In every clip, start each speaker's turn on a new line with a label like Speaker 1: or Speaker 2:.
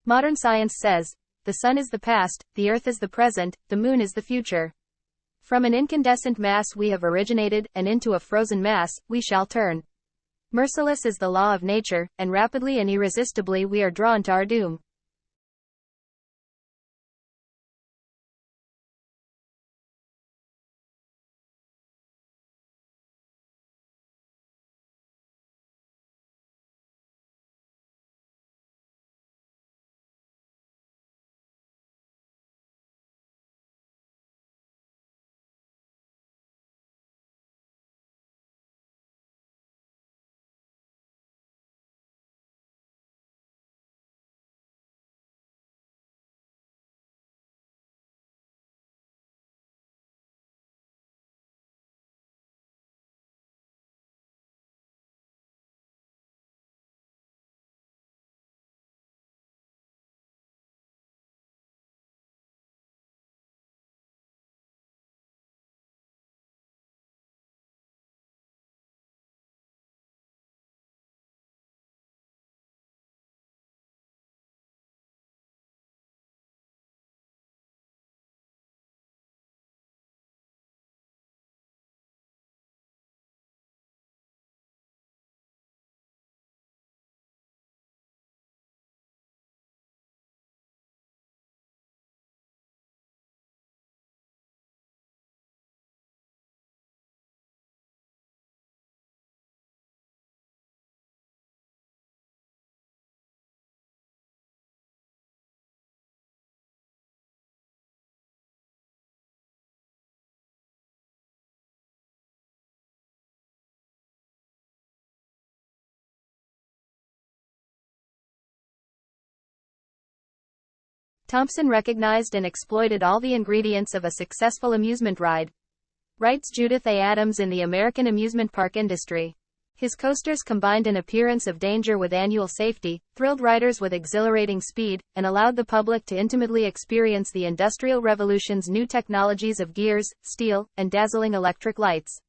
Speaker 1: Modern science says, the sun is the past, the earth is the present, the moon is the future. From an incandescent mass we have originated, and into a frozen mass, we shall turn. Merciless is the law of nature, and rapidly and irresistibly we are drawn to our doom. Thompson recognized and exploited all the ingredients of a successful amusement ride, writes Judith A. Adams in the American amusement park industry. His coasters combined an appearance of danger with annual safety, thrilled riders with exhilarating speed, and allowed the public to intimately experience the Industrial Revolution's new technologies of gears, steel, and dazzling electric lights.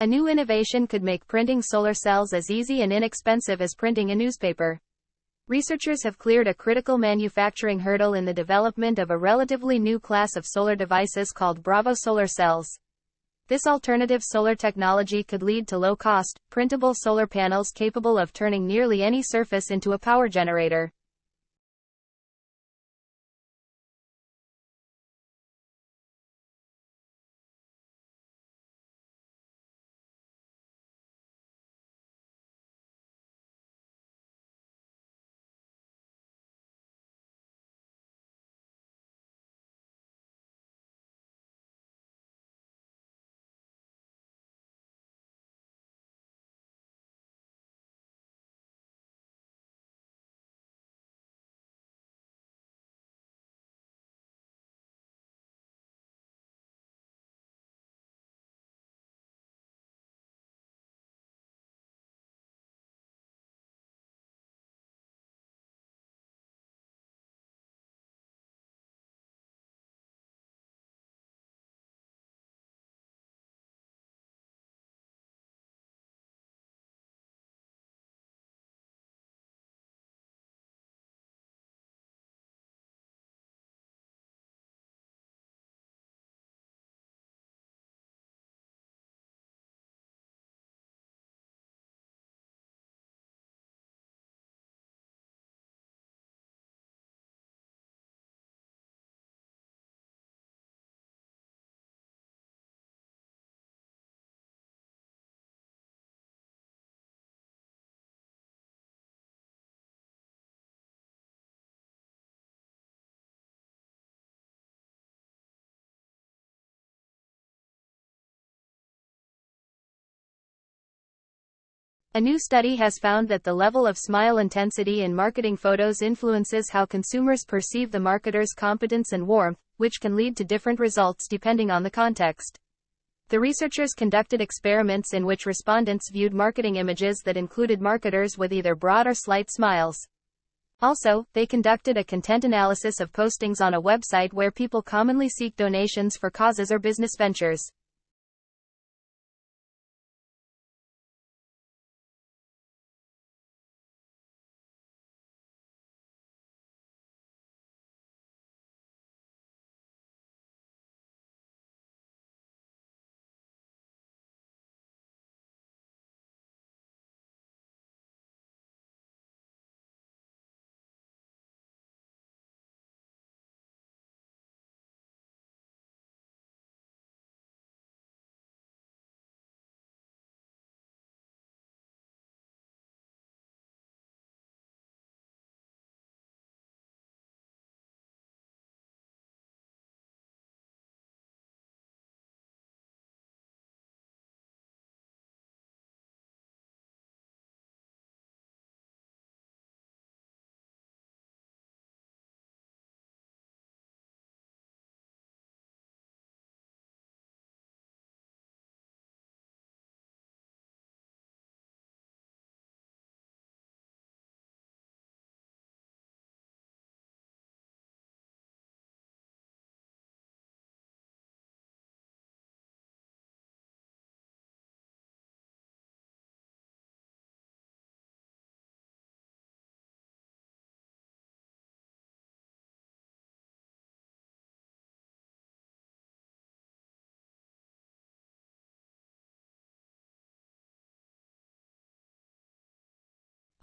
Speaker 1: A new innovation could make printing solar cells as easy and inexpensive as printing a newspaper. Researchers have cleared a critical manufacturing hurdle in the development of a relatively new class of solar devices called Bravo solar cells. This alternative solar technology could lead to low-cost, printable solar panels capable of turning nearly any surface into a power generator. A new study has found that the level of smile intensity in marketing photos influences how consumers perceive the marketer's competence and warmth, which can lead to different results depending on the context. The researchers conducted experiments in which respondents viewed marketing images that included marketers with either broad or slight smiles. Also, they conducted a content analysis of postings on a website where people commonly seek donations for causes or business ventures.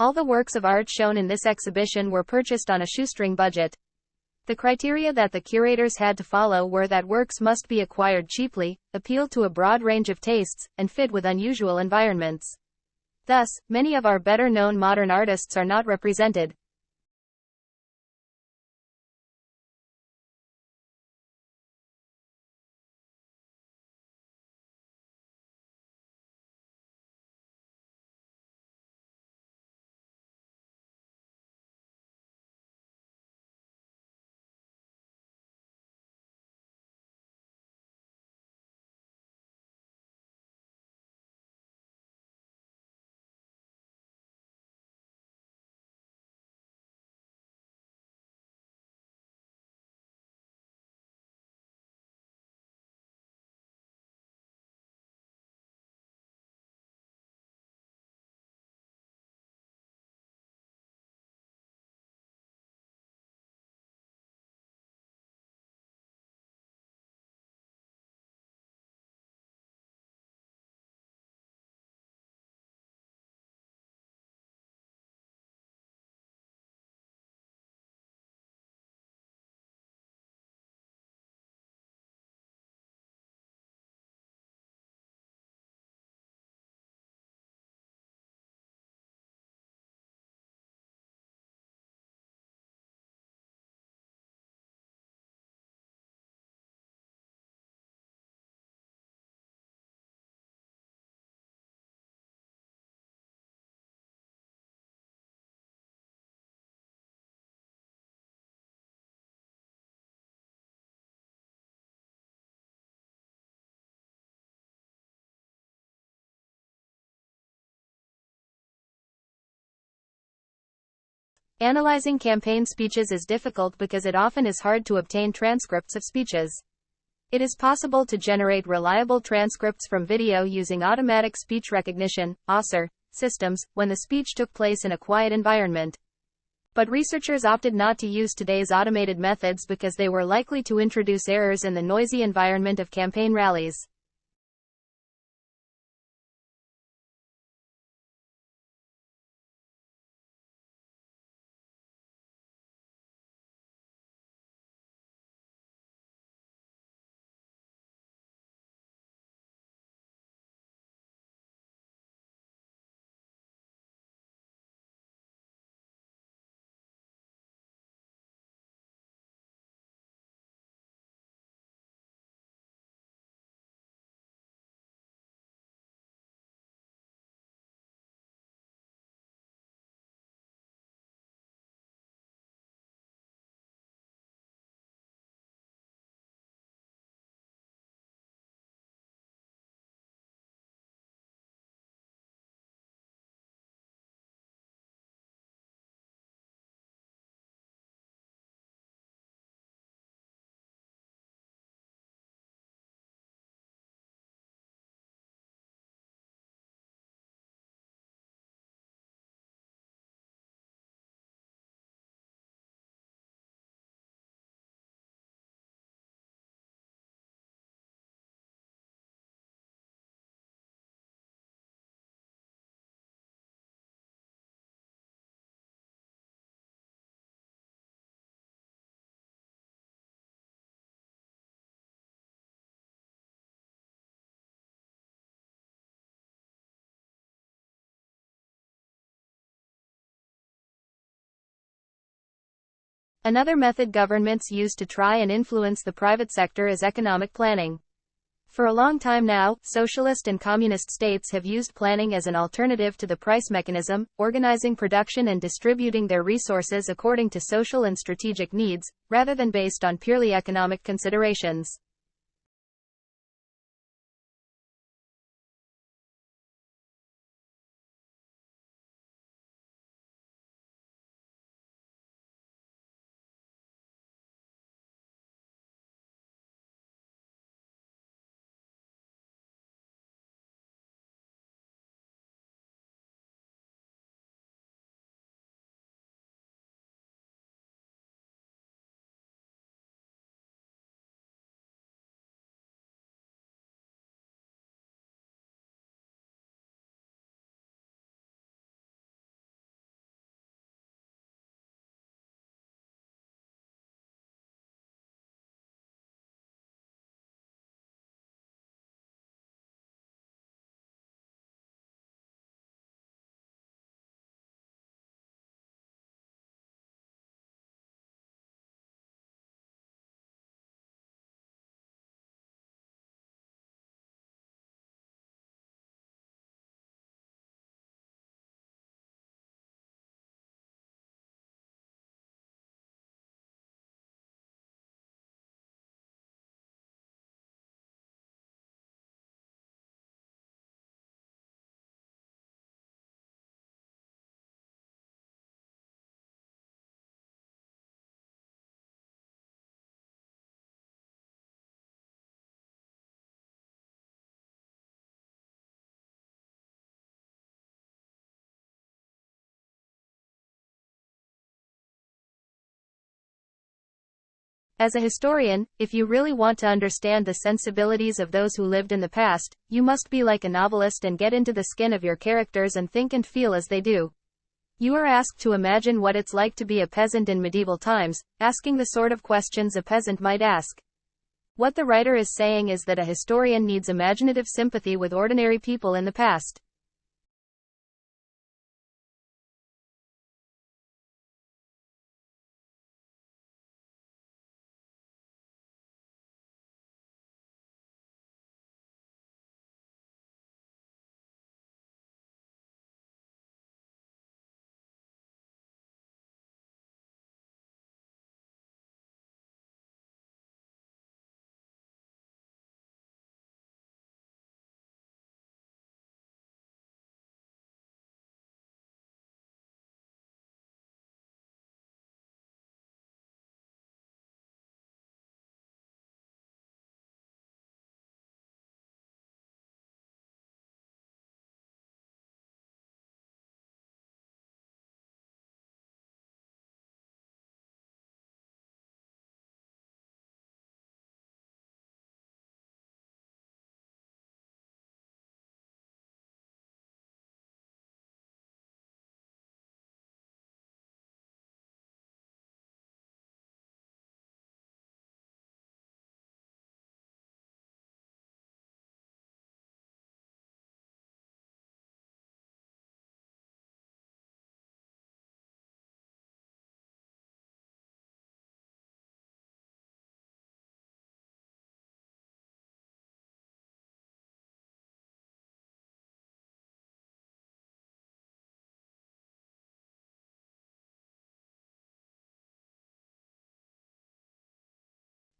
Speaker 1: All the works of art shown in this exhibition were purchased on a shoestring budget. The criteria that the curators had to follow were that works must be acquired cheaply, appeal to a broad range of tastes, and fit with unusual environments. Thus, many of our better-known modern artists are not represented. Analyzing campaign speeches is difficult because it often is hard to obtain transcripts of speeches. It is possible to generate reliable transcripts from video using automatic speech recognition (ASR) systems when the speech took place in a quiet environment. But researchers opted not to use today's automated methods because they were likely to introduce errors in the noisy environment of campaign rallies. Another method governments use to try and influence the private sector is economic planning. For a long time now, socialist and communist states have used planning as an alternative to the price mechanism, organizing production and distributing their resources according to social and strategic needs, rather than based on purely economic considerations. As a historian, if you really want to understand the sensibilities of those who lived in the past, you must be like a novelist and get into the skin of your characters and think and feel as they do. You are asked to imagine what it's like to be a peasant in medieval times, asking the sort of questions a peasant might ask. What the writer is saying is that a historian needs imaginative sympathy with ordinary people in the past.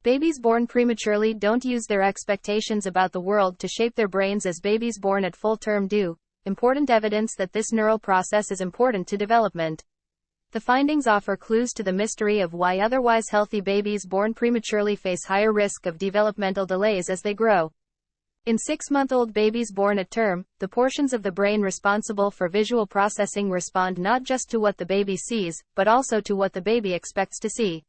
Speaker 1: Babies born prematurely don't use their expectations about the world to shape their brains as babies born at full term do. Important evidence that this neural process is important to development. The findings offer clues to the mystery of why otherwise healthy babies born prematurely face higher risk of developmental delays as they grow. In 6-month-old babies born at term, the portions of the brain responsible for visual processing respond not just to what the baby sees, but also to what the baby expects to see.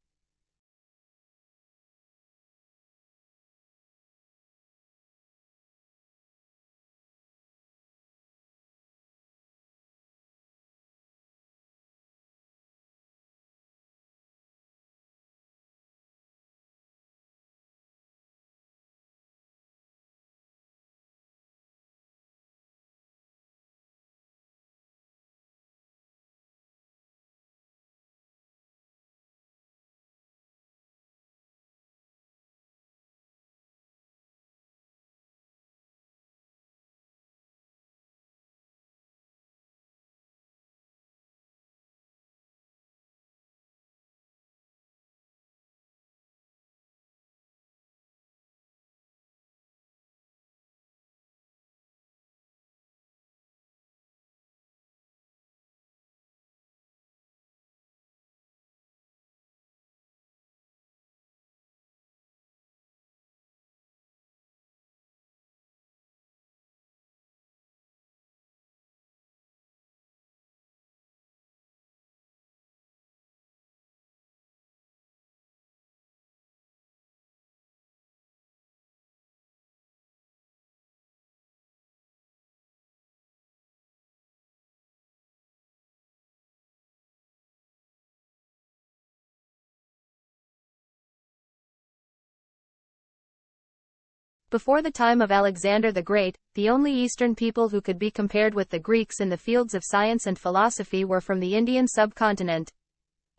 Speaker 1: Before the time of Alexander the Great, the only Eastern people who could be compared with the Greeks in the fields of science and philosophy were from the Indian subcontinent.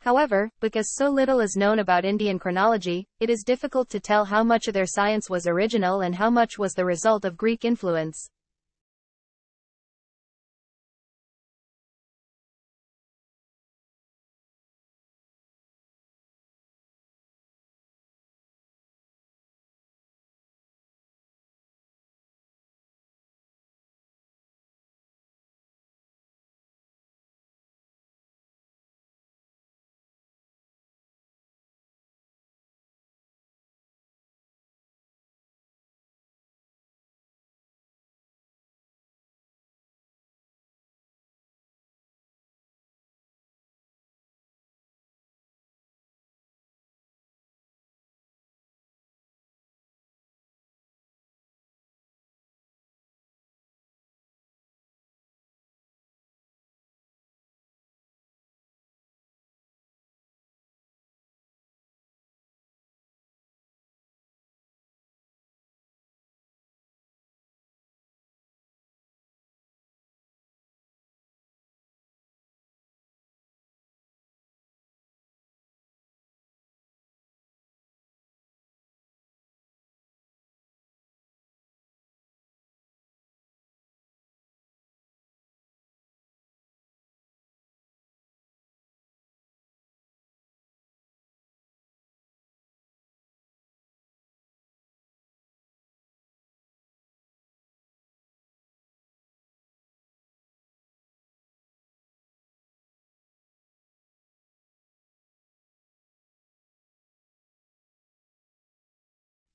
Speaker 1: However, because so little is known about Indian chronology, it is difficult to tell how much of their science was original and how much was the result of Greek influence.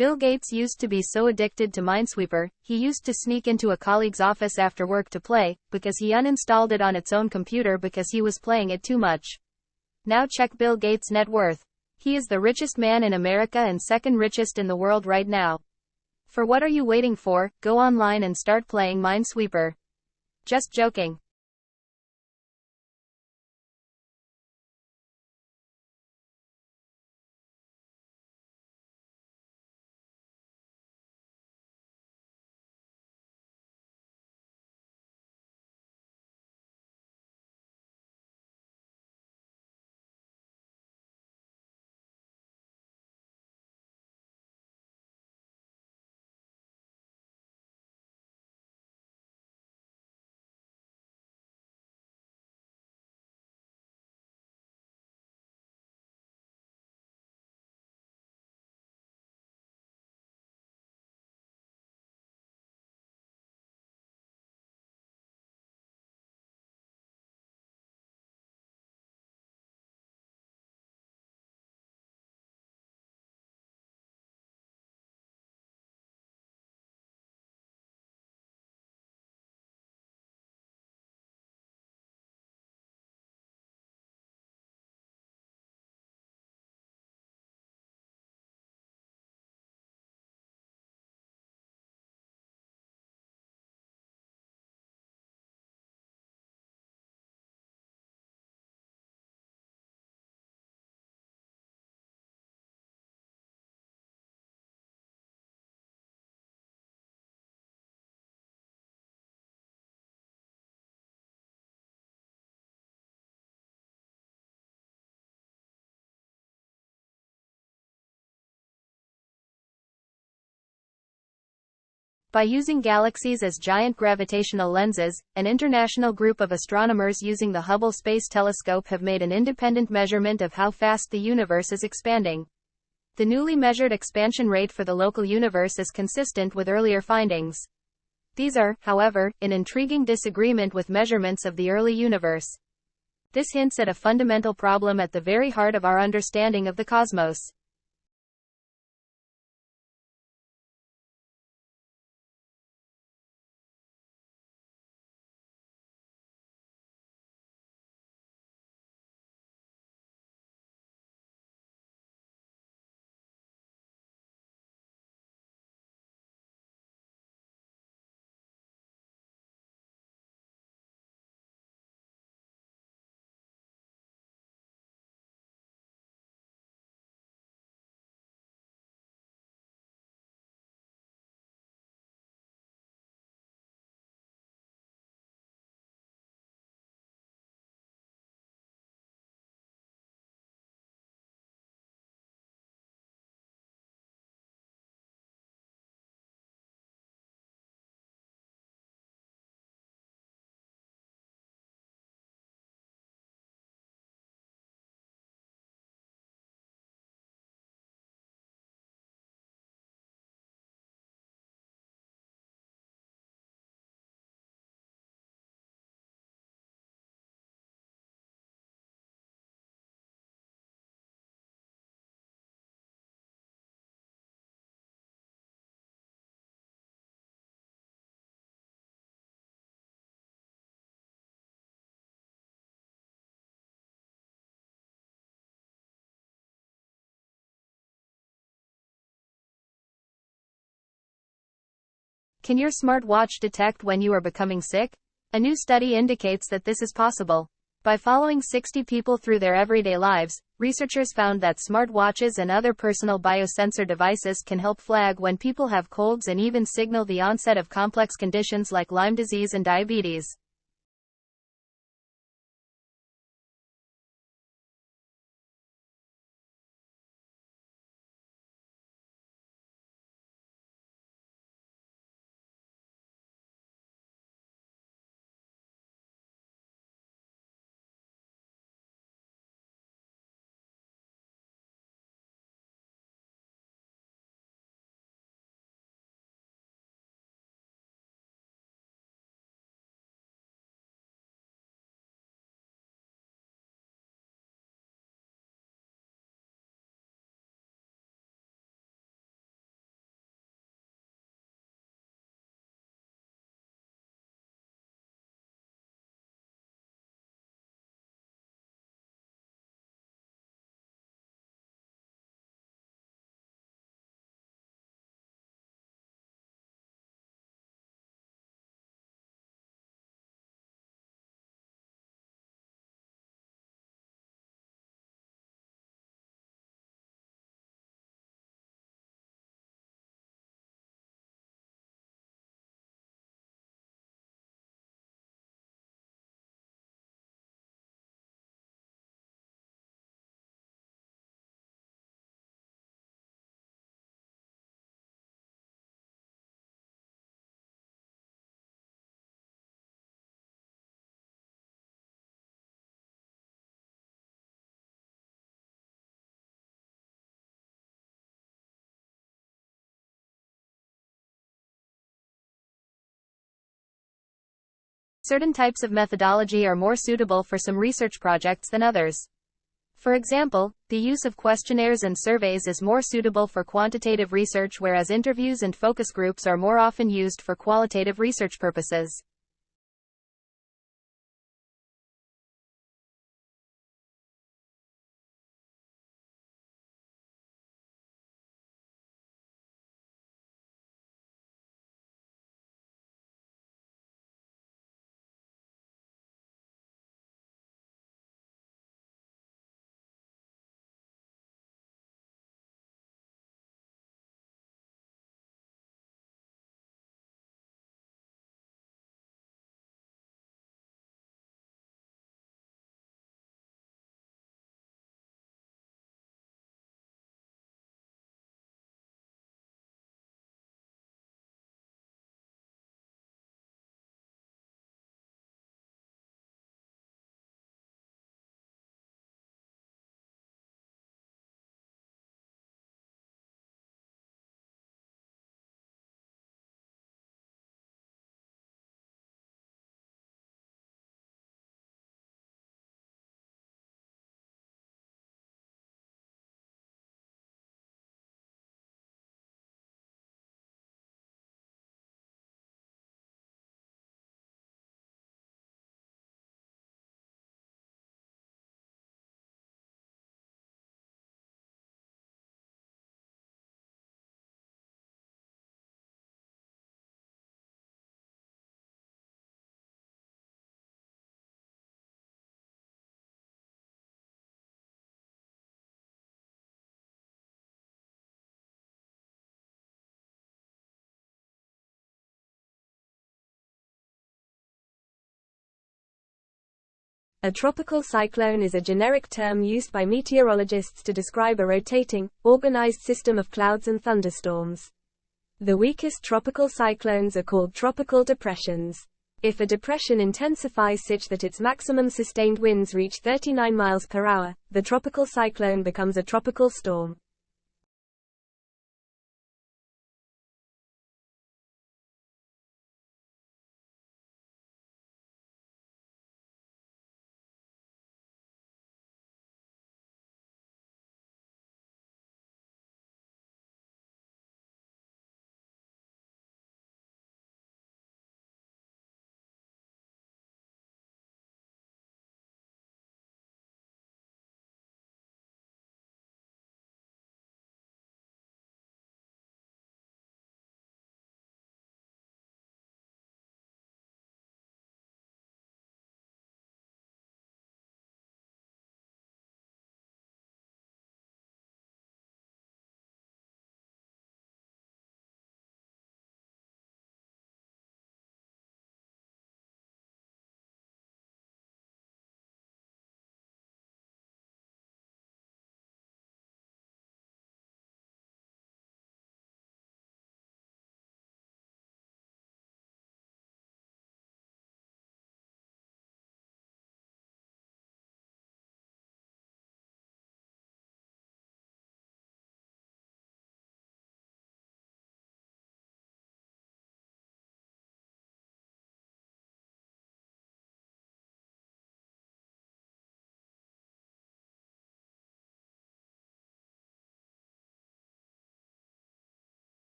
Speaker 1: Bill Gates used to be so addicted to Minesweeper, he used to sneak into a colleague's office after work to play, because he uninstalled it on its own computer because he was playing it too much. Now check Bill Gates' net worth. He is the richest man in America and second richest in the world right now. For what are you waiting for? Go online and start playing Minesweeper. Just joking. By using galaxies as giant gravitational lenses, an international group of astronomers using the Hubble Space Telescope have made an independent measurement of how fast the universe is expanding. The newly measured expansion rate for the local universe is consistent with earlier findings. These are, however, in intriguing disagreement with measurements of the early universe. This hints at a fundamental problem at the very heart of our understanding of the cosmos. Can your smartwatch detect when you are becoming sick? A new study indicates that this is possible. By following 60 people through their everyday lives, researchers found that smartwatches and other personal biosensor devices can help flag when people have colds and even signal the onset of complex conditions like Lyme disease and diabetes. Certain types of methodology are more suitable for some research projects than others. For example, the use of questionnaires and surveys is more suitable for quantitative research, whereas interviews and focus groups are more often used for qualitative research purposes.
Speaker 2: A tropical cyclone is a generic term used by meteorologists to describe a rotating, organized system of clouds and thunderstorms. The weakest tropical cyclones are called tropical depressions. If a depression intensifies such that its maximum sustained winds reach 39 miles per hour, the tropical cyclone becomes a tropical storm.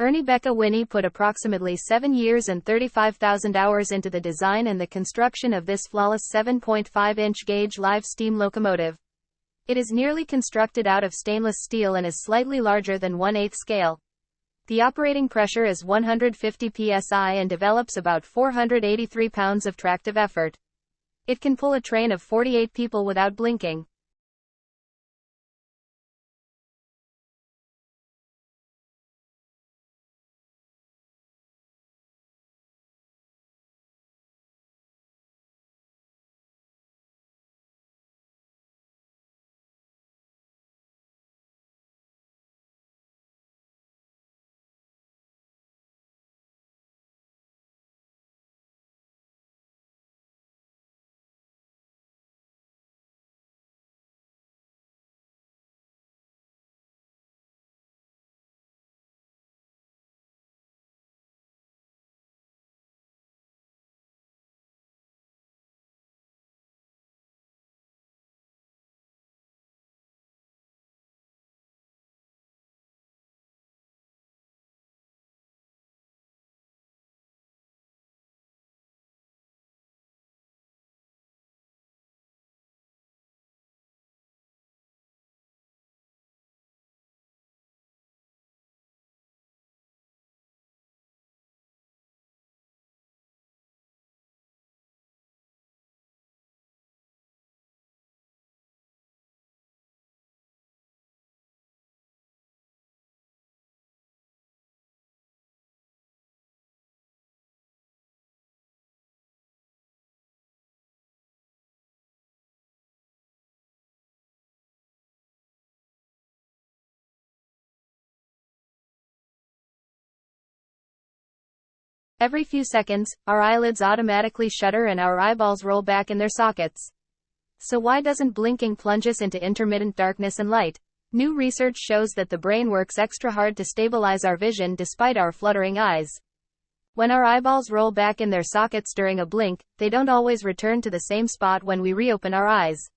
Speaker 1: Ernie Becca Winnie put approximately 7 years and 35,000 hours into the design and the construction of this flawless 7.5-inch gauge live steam locomotive. It is nearly constructed out of stainless steel and is slightly larger than 1/8 scale. The operating pressure is 150 psi and develops about 483 pounds of tractive effort. It can pull a train of 48 people without blinking. Every few seconds, our eyelids automatically shutter and our eyeballs roll back in their sockets. So why doesn't blinking plunge us into intermittent darkness and light? New research shows that the brain works extra hard to stabilize our vision despite our fluttering eyes. When our eyeballs roll back in their sockets during a blink, they don't always return to the same spot when we reopen our eyes.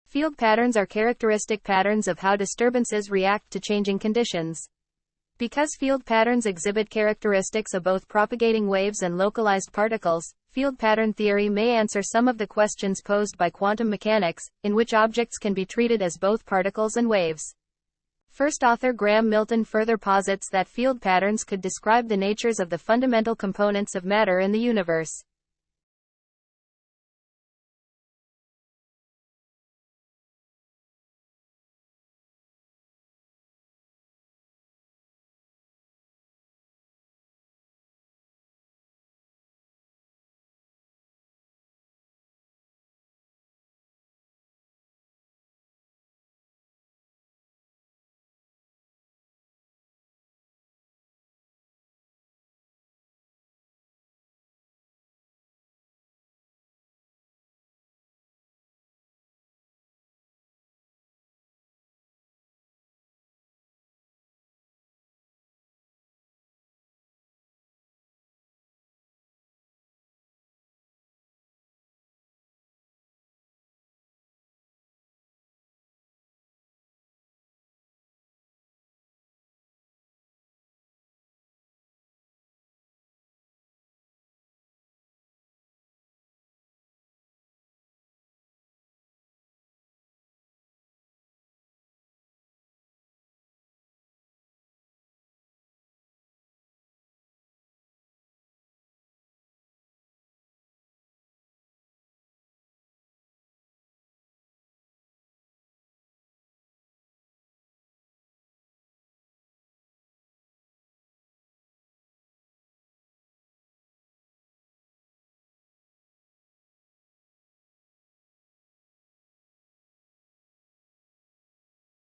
Speaker 1: Field patterns are characteristic patterns of how disturbances react to changing conditions. Because field patterns exhibit characteristics of both propagating waves and localized particles, field pattern theory may answer some of the questions posed by quantum mechanics, in which objects can be treated as both particles and waves. First author Graham Milton further posits that field patterns could describe the natures of the fundamental components of matter in the universe.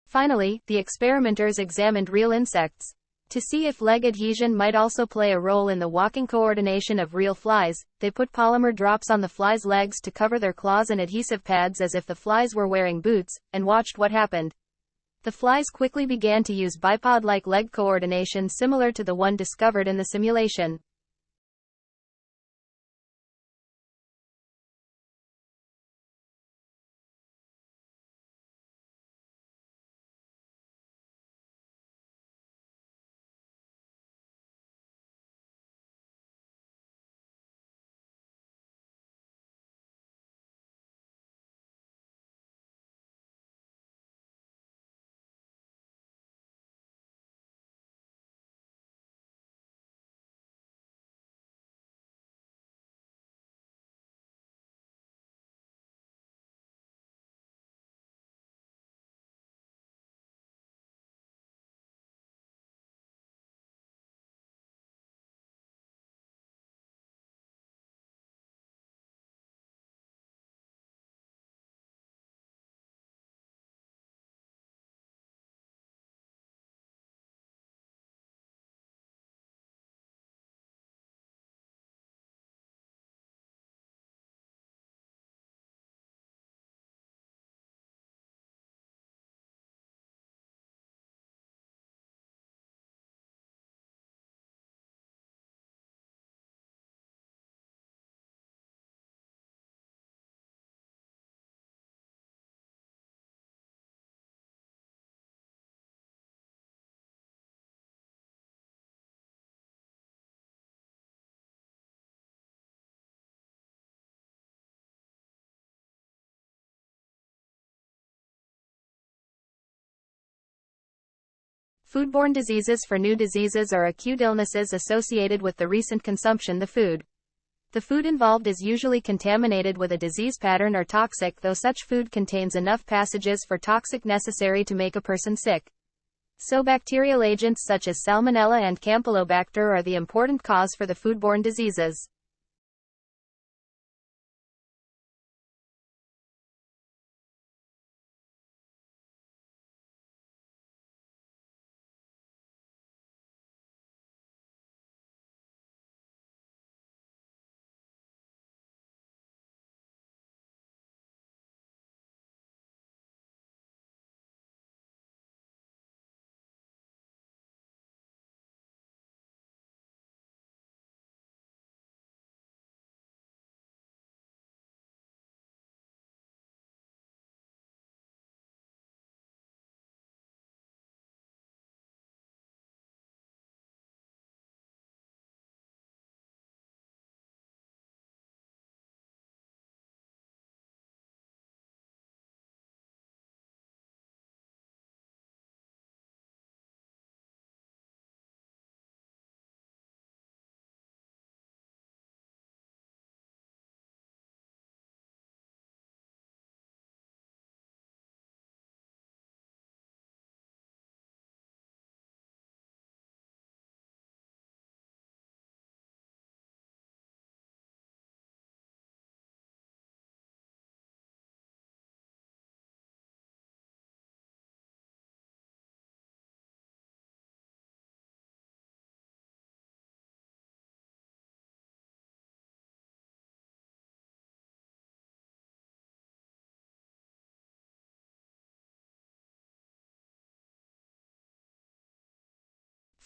Speaker 1: Finally, the experimenters examined real insects. To see if leg adhesion might also play a role in the walking coordination of real flies, they put polymer drops on the flies' legs to cover their claws and adhesive pads as if the flies were wearing boots, and watched what happened. The flies quickly began to use bipod-like leg coordination similar to the one discovered in the simulation. Foodborne diseases. For new diseases or acute illnesses associated with the recent consumption the food. The food involved is usually contaminated with a disease pattern or toxic, though such food contains enough passages for toxic necessary to make a person sick. So bacterial agents such as Salmonella and Campylobacter are the important cause for the foodborne diseases.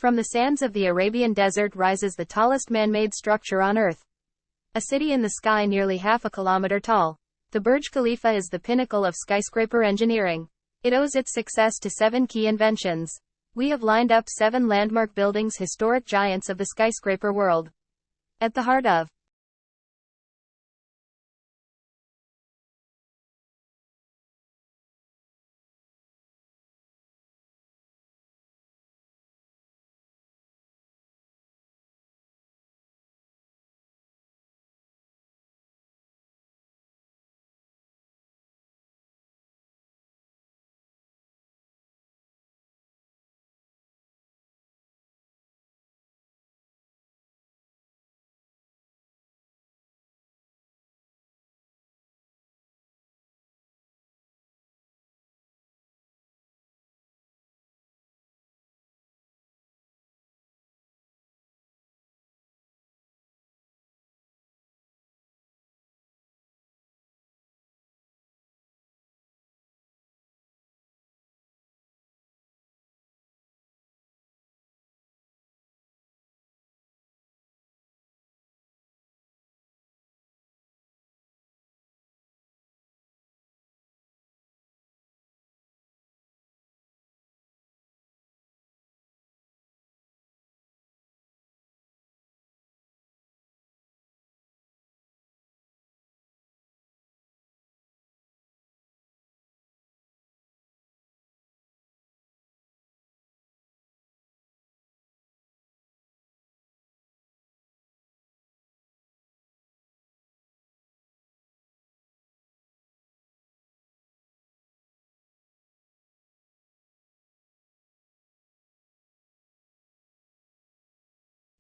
Speaker 1: From the sands of the Arabian desert rises the tallest man-made structure on Earth. A city in the sky nearly half a kilometer tall. The Burj Khalifa is the pinnacle of skyscraper engineering. It owes its success to 7 key inventions. We have lined up 7 landmark buildings, historic giants of the skyscraper world. At the heart of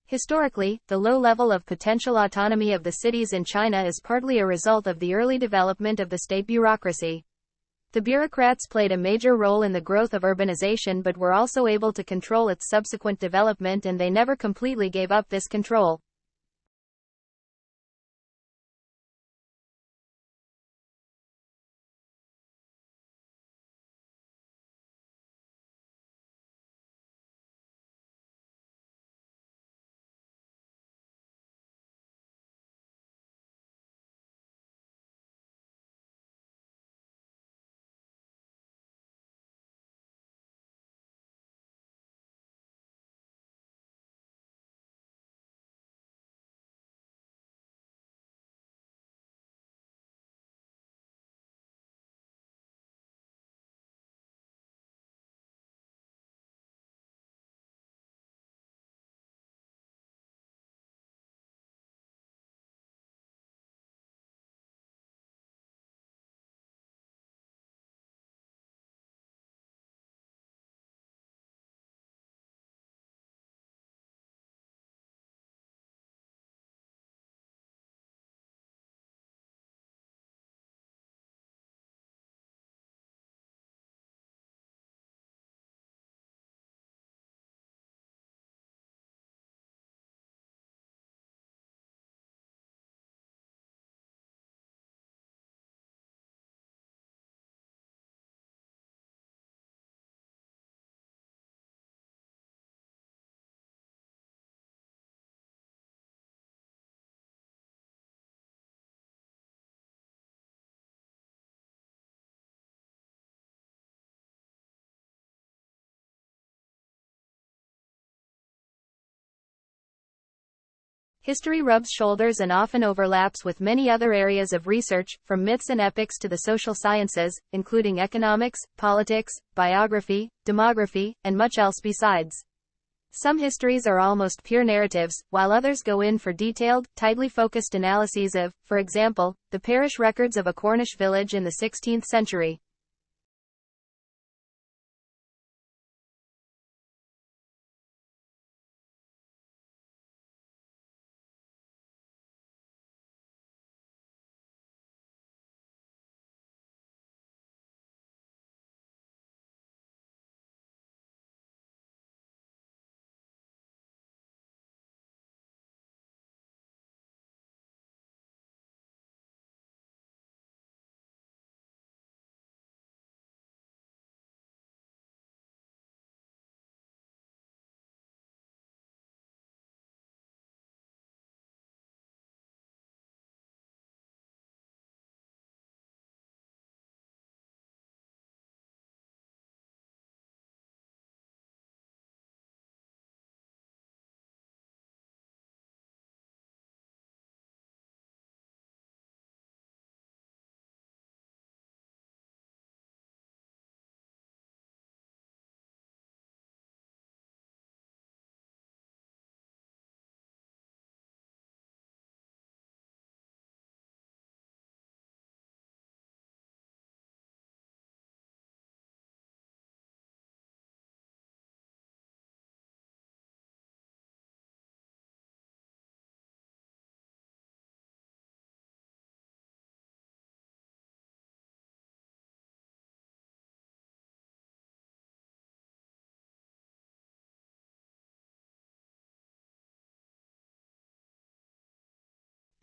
Speaker 1: Historically, the low level of potential autonomy of the cities in China is partly a result of the early development of the state bureaucracy. The bureaucrats played a major role in the growth of urbanization but were also able to control its subsequent development, and they never completely gave up this control. History rubs shoulders and often overlaps with many other areas of research, from myths and epics to the social sciences, including economics, politics, biography, demography, and much else besides. Some histories are almost pure narratives, while others go in for detailed, tightly focused analyses of, for example, the parish records of a Cornish village in the 16th century.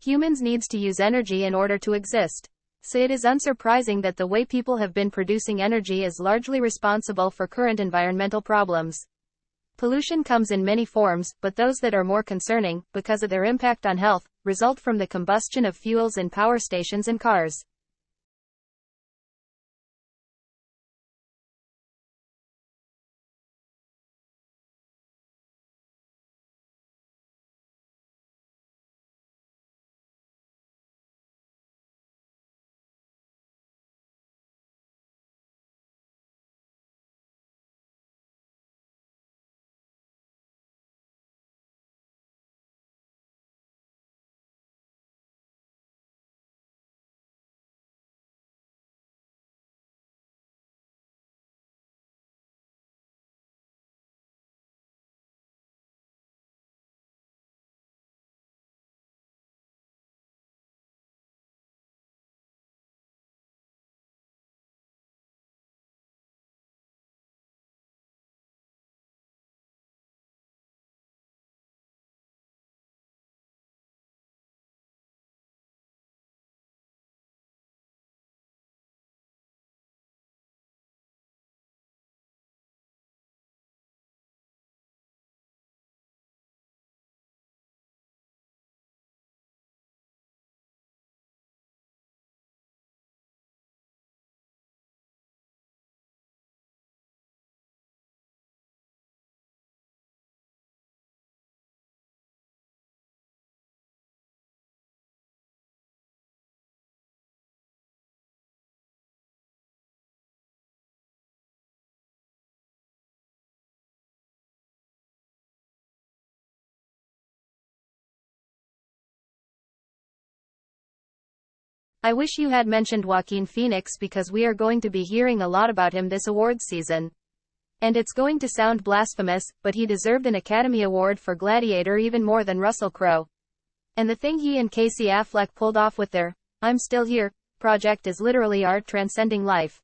Speaker 1: Humans needs to use energy in order to exist. So it is unsurprising that the way people have been producing energy is largely responsible for current environmental problems. Pollution comes in many forms, but those that are more concerning, because of their impact on health, result from the combustion of fuels in power stations and cars. I wish you had mentioned Joaquin Phoenix because we are going to be hearing a lot about him this awards season. And it's going to sound blasphemous, but he deserved an Academy Award for Gladiator even more than Russell Crowe. And the thing he and Casey Affleck pulled off with their I'm Still Here project is literally art transcending life.